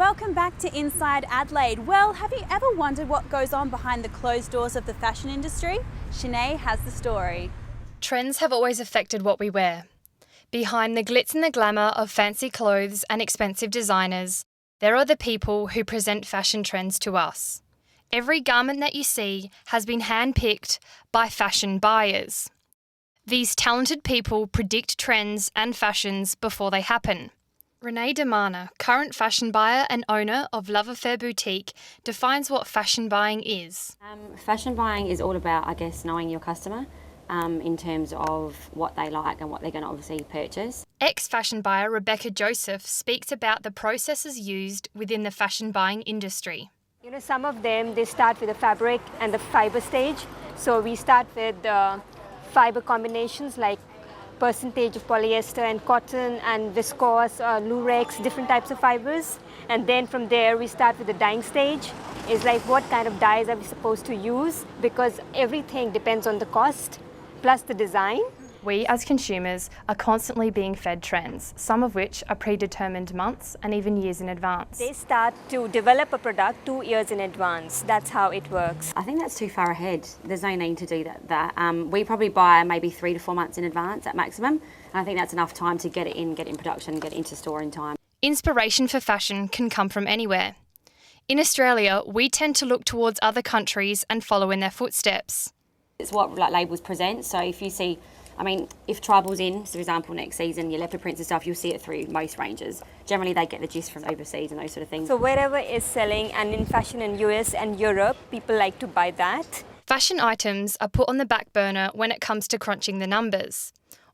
welcome back to Inside Adelaide. Well, have you ever wondered what goes on behind the closed doors of the fashion industry? Sinead has the story. Trends have always affected what we wear. Behind the glitz and the glamour of fancy clothes and expensive designers, there are the people who present fashion trends to us. Every garment that you see has been handpicked by fashion buyers. These talented people predict trends and fashions before they happen. Renee Demana, current fashion buyer and owner of Love Affair Boutique, defines what fashion buying is. Fashion buying is all about, I guess, knowing your customer in terms of what they like and what they're going to obviously purchase. Ex-fashion buyer Rebecca Joseph speaks about the processes used within the fashion buying industry. You know, some of them, they start with the fabric and the fibre stage. So we start with fibre combinations like percentage of polyester and cotton and viscose, lurex, different types of fibres. And then from there we start with the dyeing stage. It's like what kind of dyes are we supposed to use, because everything depends on the cost plus the design. We as consumers are constantly being fed trends, some of which are predetermined months and even years in advance. They start to develop a product 2 years in advance. That's how it works. I think that's too far ahead. There's no need to do that. We probably buy maybe 3 to 4 months in advance at maximum. And I think that's enough time to get it in production, get it into store in time. Inspiration for fashion can come from anywhere. In Australia, we tend to look towards other countries and follow in their footsteps. It's what labels present. So if you see, if Tribal's in, for example, next season, your leopard prints and stuff, you'll see it through most ranges. Generally, they get the gist from overseas and those sort of things. So wherever is selling, and in fashion in US and Europe, people like to buy that. Fashion items are put on the back burner when it comes to crunching the numbers.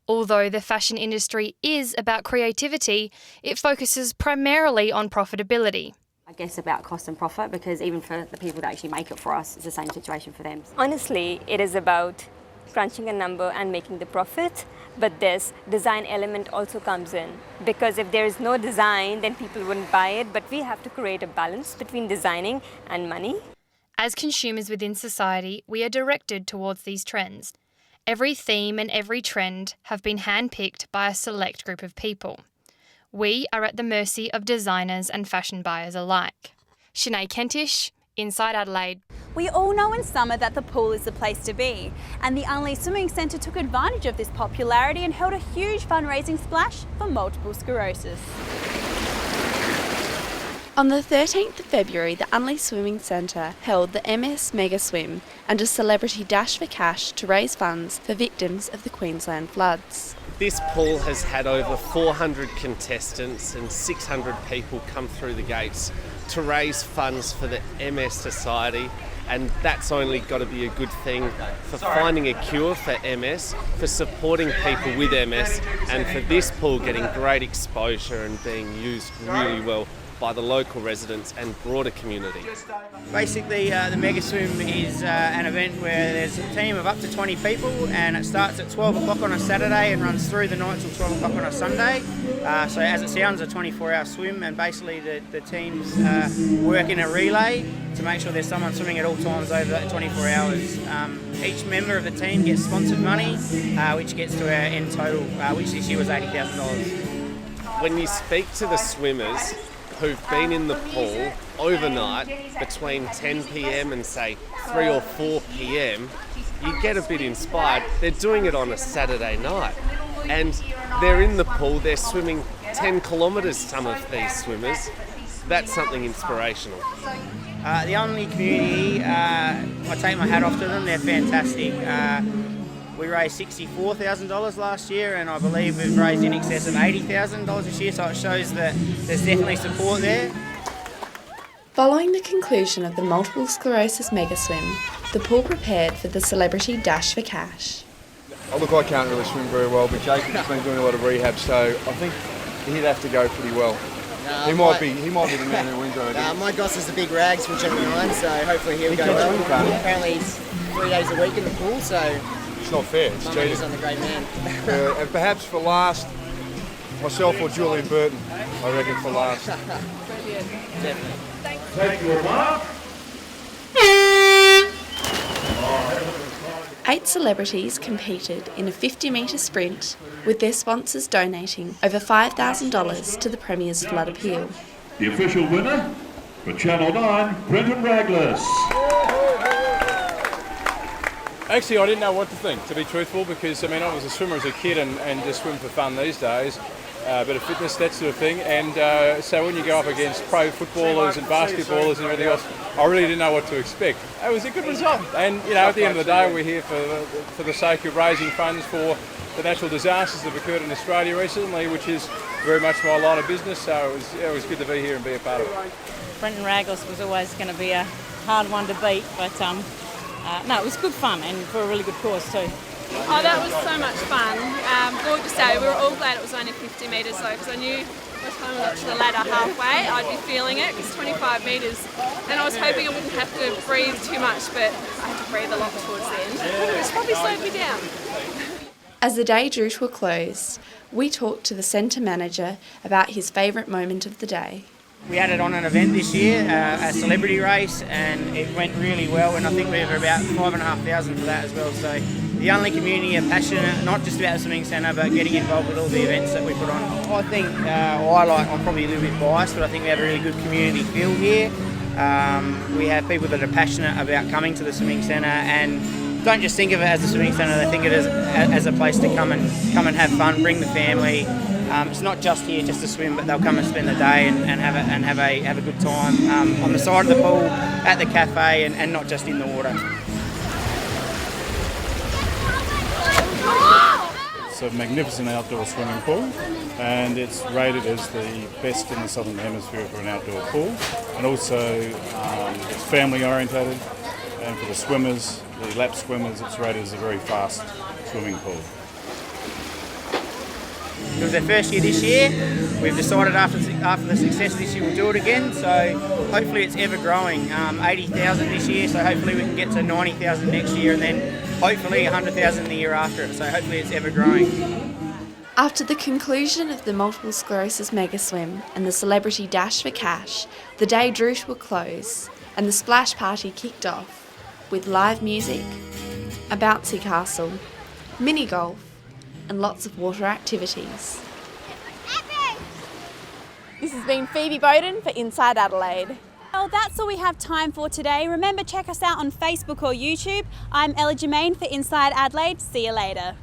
Although the fashion industry is about creativity, it focuses primarily on profitability. I guess about cost and profit, because even for the people that actually make it for us, it's the same situation for them. Honestly, it is about crunching a number and making the profit, but this design element also comes in, because if there is no design, then people wouldn't buy it, but we have to create a balance between designing and money. As consumers within society, we are directed towards these trends. Every theme and every trend have been handpicked by a select group of people. We are at the mercy of designers and fashion buyers alike. Sinead Kentish, Inside Adelaide. We all know in summer that the pool is the place to be, and the Unleashed Swimming Centre took advantage of this popularity and held a huge fundraising splash for multiple sclerosis. On the 13th of February, the Unleashed Swimming Centre held the MS Mega Swim and a celebrity dash for cash to raise funds for victims of the Queensland floods. This pool has had over 400 contestants and 600 people come through the gates to raise funds for the MS Society, and that's only got to be a good thing for finding a cure for MS, for supporting people with MS, and for this pool getting great exposure and being used really well by the local residents and broader community. Basically, the Mega Swim is an event where there's a team of up to 20 people, and it starts at 12 o'clock on a Saturday and runs through the night till 12 o'clock on a Sunday. So as it sounds, a 24-hour swim, and basically the teams work in a relay to make sure there's someone swimming at all times over that 24 hours. Each member of the team gets sponsored money, which gets to our end total, which this year was $80,000. When you speak to the swimmers who've been in the pool overnight between 10 p.m. and say 3 or 4 p.m, you get a bit inspired. They're doing it on a Saturday night, and they're in the pool, they're swimming 10 kilometres, some of these swimmers. That's something inspirational. The Unleashed community, I take my hat off to them, they're fantastic. We raised $64,000 last year, and I believe we've raised in excess of $80,000 this year, so it shows that there's definitely support there. Following the conclusion of the multiple sclerosis mega swim, the pool prepared for the celebrity dash for cash. Oh, look, I can't really swim very well, but Jacob's been doing a lot of rehab, so I think he'd have to go pretty well. He might be the man who wins on it. My boss is the big rags from Channel 9, so hopefully he'll go well. Apparently he's 3 days a week in the pool, so it's not fair, it's cheating. He's on the great man. And perhaps for last, myself or Julian Burton, I reckon for last. Definitely. Thank you, Mark. 8 celebrities competed in a 50-metre sprint, with their sponsors donating over $5,000 to the Premier's flood appeal. The official winner for Channel 9, Brenton Raglas. Actually, I didn't know what to think, to be truthful, because I was a swimmer as a kid and just swim for fun these days. A bit of fitness, that sort of thing. And so when you go up against pro footballers and basketballers and everything else, I really didn't know what to expect. It was a good result. And at the end of the day, we're here for the sake of raising funds for the natural disasters that have occurred in Australia recently, which is very much my line of business. So it was good to be here and be a part of it. Brenton Raglas was always going to be a hard one to beat, but no, it was good fun and for a really good cause too. Oh, that was so much fun. Gorgeous day. We were all glad it was only 50 metres though, because I knew by the time I got to the ladder halfway, I'd be feeling it, because 25 metres, and I was hoping I wouldn't have to breathe too much, but I had to breathe a lot towards the end, which probably slowed me down. As the day drew to a close, we talked to the centre manager about his favourite moment of the day. We had it on an event this year, a celebrity race, and it went really well, and I think we have about 5,500 for that as well. So the Unley community are passionate, not just about the swimming centre, but getting involved with all the events that we put on. I think I'm probably a little bit biased, but I think we have a really good community feel here. We have people that are passionate about coming to the swimming centre and don't just think of it as a swimming centre, they think of it as a place to come and have fun, bring the family. It's not just here just to swim, but they'll come and spend the day and have a good time on the side of the pool, at the cafe, and not just in the water. It's a magnificent outdoor swimming pool, and it's rated as the best in the Southern Hemisphere for an outdoor pool. And also it's family orientated, and for the swimmers, the lap swimmers, it's rated as a very fast swimming pool. It was their first year this year. We've decided after the success this year we'll do it again, so hopefully it's ever growing. 80,000 this year, so hopefully we can get to 90,000 next year, and then hopefully 100,000 the year after it, so hopefully it's ever growing. After the conclusion of the Multiple Sclerosis Mega Swim and the Celebrity Dash for Cash, the day drew to a close and the splash party kicked off with live music, a bouncy castle, mini golf, and lots of water activities. This has been Phoebe Bowden for Inside Adelaide. Well, that's all we have time for today. Remember, check us out on Facebook or YouTube. I'm Ella Germain for Inside Adelaide. See you later.